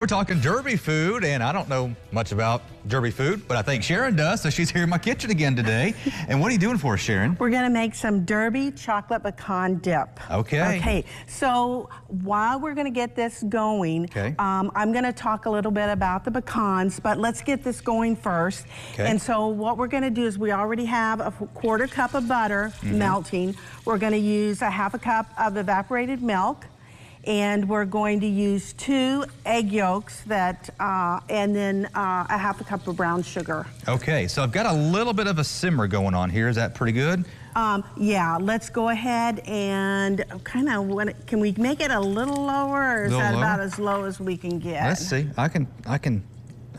We're talking Derby food, and I don't know much about Derby food, but I think Sharon does, so she's here in my kitchen again today. And what are you doing for us, Sharon? We're going to make some Derby chocolate pecan dip. Okay. Okay, so while we're going to get this going, I'm going to talk a little bit about the pecans, but let's get this going first. Okay. And so what we're going to do is we already have a quarter cup of butter melting. We're going to use a half a cup of evaporated milk. And we're going to use 2 egg yolks and then a half a cup of brown sugar. Okay, so I've got a little bit of a simmer going on here. Is that pretty good? Yeah, let's go ahead and can we make it a little lower, or is that about as low as we can get? Let's see. I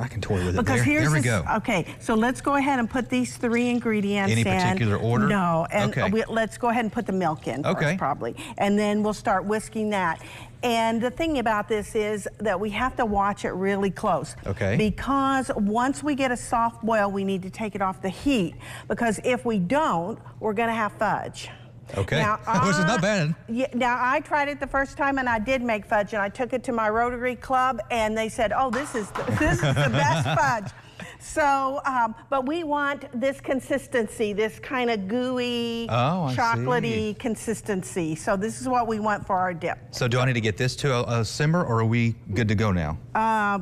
can toy with it. Because there we go. Okay, so let's go ahead and put these 3 ingredients in. Any particular order? No, and let's go ahead and put the milk in first, probably. And then we'll start whisking that. And the thing about this is that we have to watch it really close. Okay. Because once we get a soft boil, we need to take it off the heat. Because if we don't, we're going to have fudge. Okay, which is not bad. Yeah, now, I tried it the first time, and I did make fudge, and I took it to my Rotary Club, and they said, oh, this is the best fudge. So, but we want this consistency, this kind of gooey, chocolatey consistency. So this is what we want for our dip. So do I need to get this to a simmer, or are we good to go now?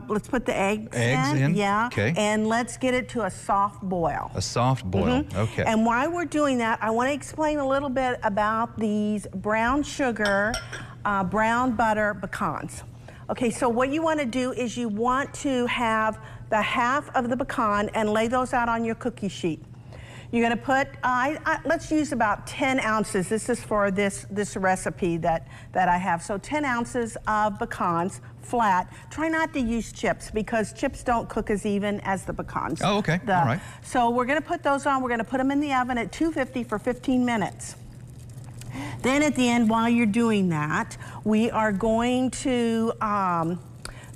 Let's put the eggs in. Yeah. Okay. And let's get it to a soft boil. A soft boil. Okay. And while we're doing that, I want to explain a little bit about these brown sugar, brown butter pecans. Okay, so what you want to do is you want to have the half of the pecan and lay those out on your cookie sheet. You're going to put, let's use about 10 ounces. This is for this recipe that I have. So 10 ounces of pecans, flat. Try not to use chips, because chips don't cook as even as the pecans. Oh, okay, all right. So we're going to put those on. We're going to put them in the oven at 250 for 15 minutes. Then at the end, while you're doing that, we are going to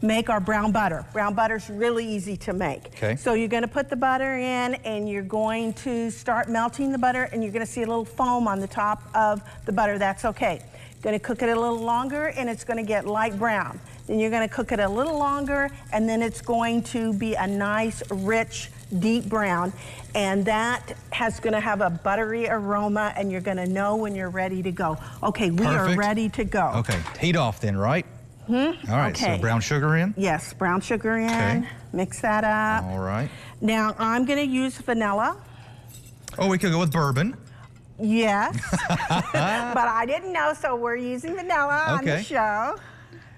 make our brown butter. Brown butter's really easy to make. Okay. So you're going to put the butter in, and you're going to start melting the butter, and you're going to see a little foam on the top of the butter. That's okay. Going to cook it a little longer, and it's going to get light brown. Then you're going to cook it a little longer, and then it's going to be a nice, rich, deep brown, and that has going to have a buttery aroma, and you're going to know when you're ready to go. Okay, we are ready to go. Okay, heat off then, right? All right, so brown sugar in? Yes, brown sugar in. Okay. Mix that up. All right. Now, I'm going to use vanilla. Oh, we could go with bourbon. Yes, but I didn't know, so we're using vanilla on the show.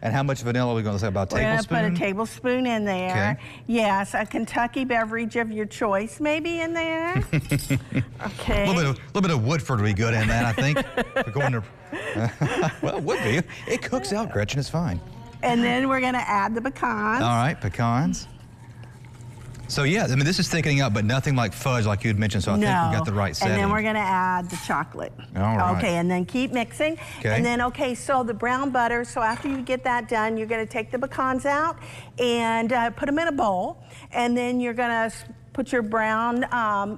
And how much vanilla are we going to say, about a tablespoon? We're going to put a tablespoon in there. Okay. Yes, a Kentucky beverage of your choice maybe in there. Okay. A little bit of Woodford would be good in that, I think. We're going to, well, it would be. It cooks out, Gretchen, it's fine. And then we're going to add the pecans. All right, pecans. So yeah, I mean, this is thickening up, but nothing like fudge like you had mentioned, so I think we got the right setting. And then we're going to add the chocolate. All right. Okay, and then keep mixing. Okay. And then, so the brown butter, so after you get that done, you're going to take the pecans out and put them in a bowl, and then you're going to put your brown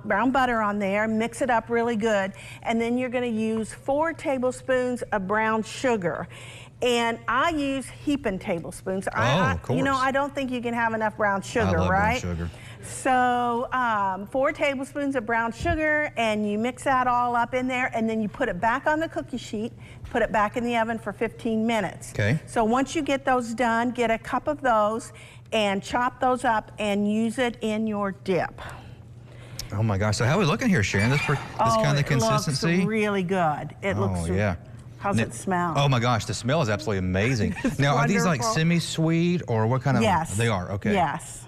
butter on there, mix it up really good, and then you're going to use 4 tablespoons of brown sugar. And I use heaping tablespoons. Of course. You know, I don't think you can have enough brown sugar, I love right? Brown sugar. So 4 tablespoons of brown sugar, and you mix that all up in there, and then you put it back on the cookie sheet, put it back in the oven for 15 minutes. Okay. So once you get those done, get a cup of those and chop those up and use it in your dip. Oh my gosh, so how are we looking here, Sharon? This kind of consistency? It looks really good. It looks How's it smell? Oh my gosh, the smell is absolutely amazing. Now, are these like semi-sweet, or what kind of? Yes. They are, okay. Yes.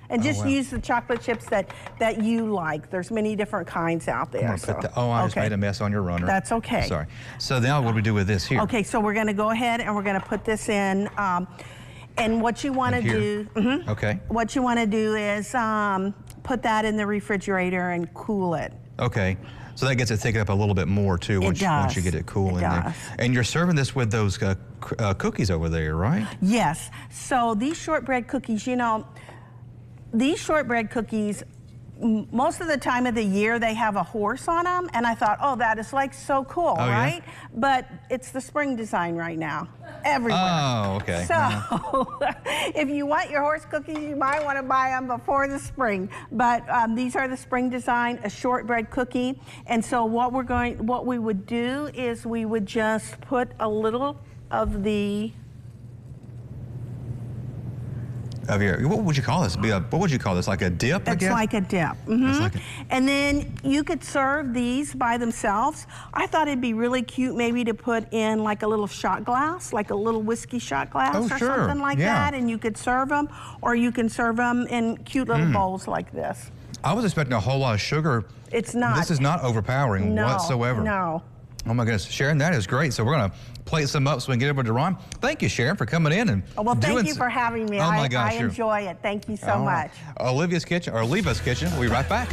And just use the chocolate chips that you like. There's many different kinds out there. I just made a mess on your runner. That's okay. Sorry. So now what do we do with this here? Okay, so we're going to go ahead and we're going to put this in. And what you want to do, what you want to do is put that in the refrigerator and cool it. Okay. So that gets it thickened up a little bit more too once you get it cool in there. And you're serving this with those cookies over there, right? Yes. So these shortbread cookies, you know, these shortbread cookies most of the time of the year they have a horse on them, and I thought, oh, that is like so cool, right? Yeah? But it's the spring design right now, everywhere. Oh, okay. So if you want your horse cookies, you might want to buy them before the spring. But these are the spring design, a shortbread cookie. And so what we would do is we would just put a little of the what would you call this? What would you call this? Like a dip? It's like a dip. Mm-hmm. And then you could serve these by themselves. I thought it'd be really cute maybe to put in like a little shot glass, like a little whiskey shot glass or something like that, and you could serve them, or you can serve them in cute little bowls like this. I was expecting a whole lot of sugar. It's not. This is not overpowering whatsoever. No. Oh my goodness, Sharon, that is great. So we're gonna plate some up so we can get over to Ron. Thank you, Sharon, for coming in and thank you for having me. Oh my gosh, I enjoy it. Thank you so much. Olivia's Kitchen, or Leva's Kitchen. We'll be right back.